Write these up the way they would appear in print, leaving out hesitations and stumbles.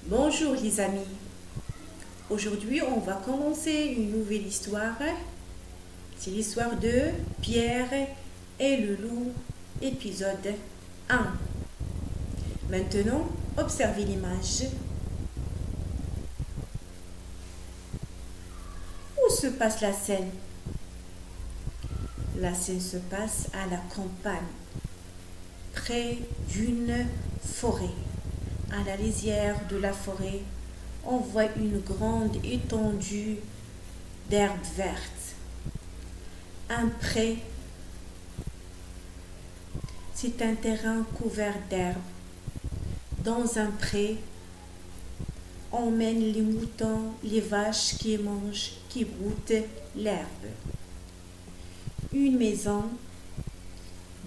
Bonjour les amis. Aujourd'hui, on va commencer une nouvelle histoire. C'est l'histoire de Pierre et le loup, épisode 1. Maintenant, observez l'image. Où se passe la scène? La scène se passe à la campagne, près d'une forêt. À la lisière de la forêt, on voit une grande étendue d'herbes vertes. Un pré, c'est un terrain couvert d'herbes. Dans un pré, on mène les moutons, les vaches qui mangent, qui broutent l'herbe. Une maison,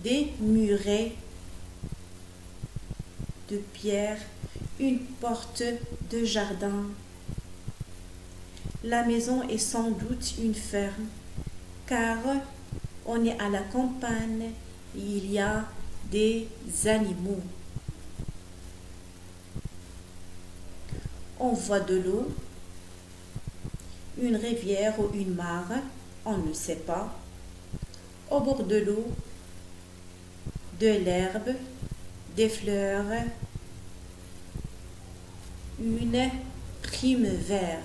des murets de pierre, une porte de jardin. La maison est sans doute une ferme, car on est à la campagne, il y a des animaux. On voit de l'eau, une rivière ou une mare, on ne sait pas. Au bord de l'eau, de l'herbe, des fleurs, une primevère.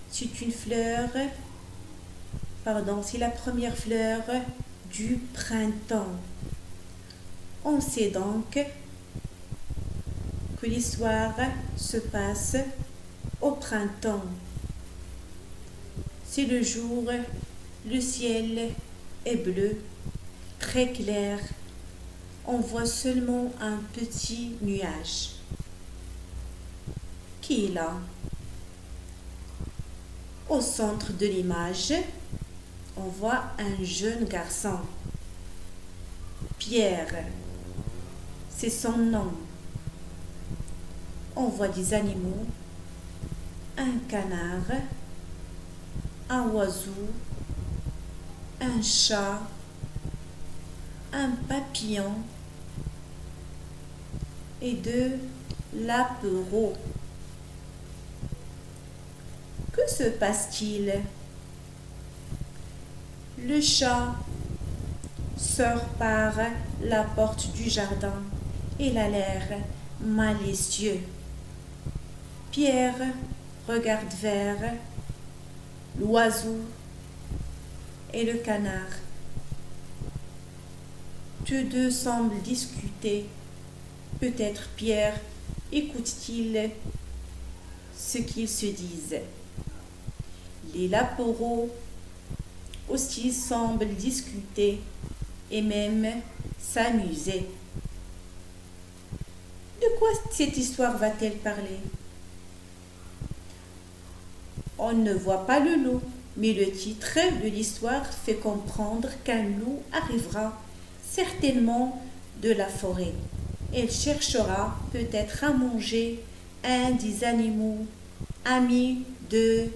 C'est une fleur, c'est la première fleur du printemps. On sait donc que l'histoire se passe au printemps. C'est le jour, le ciel est bleu, très clair. On voit seulement un petit nuage. Qui est là? Au centre de l'image, on voit un jeune garçon. Pierre, c'est son nom. On voit des animaux, un canard, un oiseau, un chat, un papillon et deux lapereaux. Que se passe-t-il? Le chat sort par la porte du jardin. Il a l'air malicieux. Pierre regarde vers l'oiseau et le canard. Tous deux semblent discuter. Peut-être Pierre écoute-t-il ce qu'ils se disent. Les lapereaux aussi semblent discuter et même s'amuser. De quoi cette histoire va-t-elle parler? On ne voit pas le loup, mais le titre de l'histoire fait comprendre qu'un loup arrivera certainement de la forêt. Elle cherchera peut-être à manger un des animaux amis de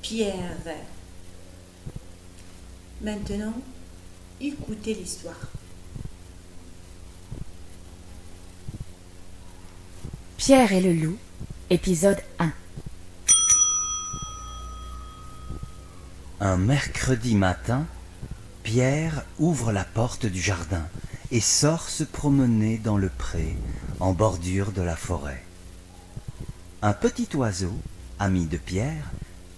Pierre. Maintenant, écoutez l'histoire. Pierre et le loup, épisode 1. Un mercredi matin, Pierre ouvre la porte du jardin et sort se promener dans le pré, en bordure de la forêt. Un petit oiseau, ami de Pierre,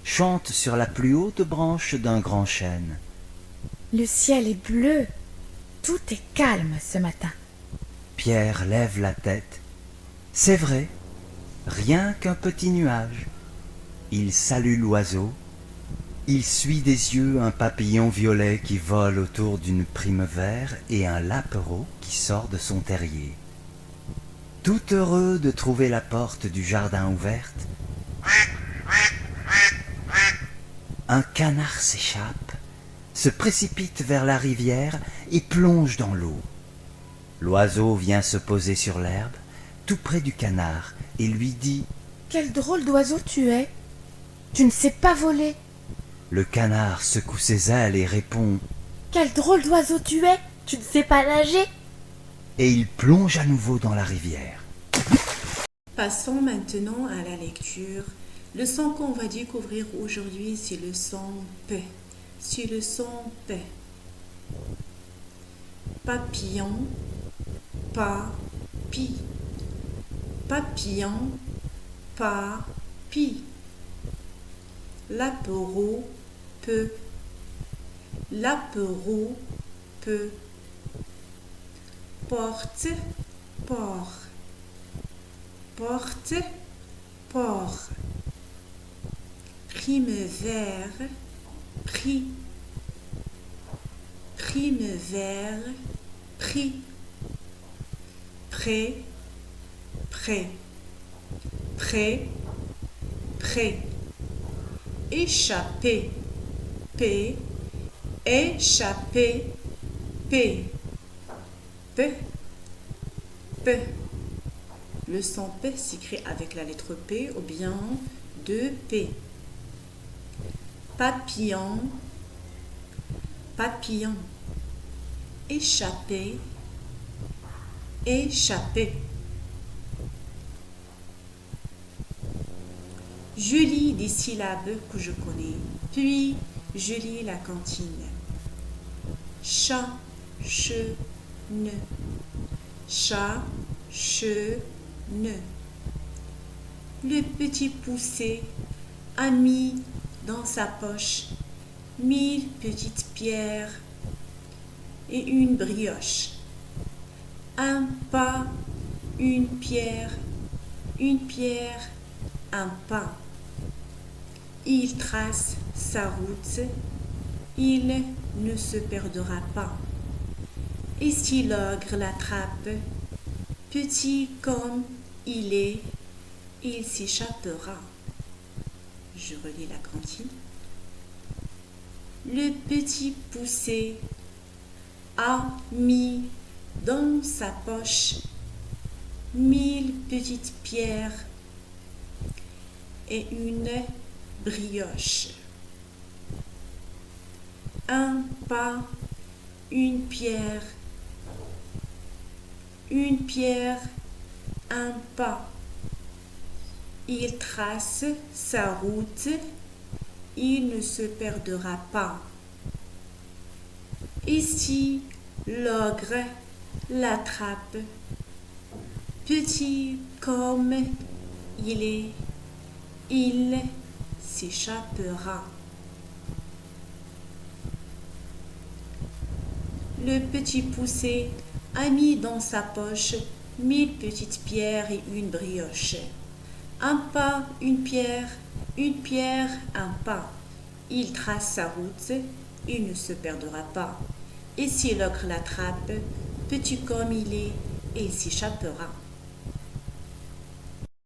chante sur la plus haute branche d'un grand chêne. Le ciel est bleu. Tout est calme ce matin. Pierre lève la tête. C'est vrai, rien qu'un petit nuage. Il salue l'oiseau. Il suit des yeux un papillon violet qui vole autour d'une primevère et un lapereau qui sort de son terrier. Tout heureux de trouver la porte du jardin ouverte, un canard s'échappe, se précipite vers la rivière et plonge dans l'eau. L'oiseau vient se poser sur l'herbe, tout près du canard, et lui dit « Quel drôle d'oiseau tu es! Tu ne sais pas voler! » Le canard secoue ses ailes et répond « Quel drôle d'oiseau tu es! Tu ne sais pas nager! » Et il plonge à nouveau dans la rivière. Passons maintenant à la lecture. Le son qu'on va découvrir aujourd'hui, c'est le son P. C'est le son P. Papillon, papi. Papillon, papi. L'apéro peut. L'apéro peut. Porte, port. Porte, port. Primevère, prix. Primevère, prix. Prêt, prêt. Prêt, prêt. Échapper, p. Échapper, p. P, p. Le son P s'écrit avec la lettre P ou bien 2P. Papillon, papillon. Échapper, échapper. Je lis des syllabes que je connais, puis je lis la cantine. Chat, che, ne. Chat, che, ne. Le petit poussé a mis dans sa poche 1000 petites pierres et une brioche. Un pas, une pierre, un pas. Il trace sa route, il ne se perdra pas. Et si l'ogre l'attrape, petit comme il est, il s'échappera. Je relis la cantine. Le petit poussé a mis dans sa poche 1000 petites pierres et une brioche. Un pas, une pierre, un pas. Il trace sa route, il ne se perdra pas. Et si l'ogre l'attrape, petit comme il est, il s'échappera. Le petit poussé a mis dans sa poche 1000 petites pierres et une brioche. Un pas, une pierre, un pas. Il trace sa route, il ne se perdra pas. Et si l'ogre l'attrape, petit comme il est, il s'échappera.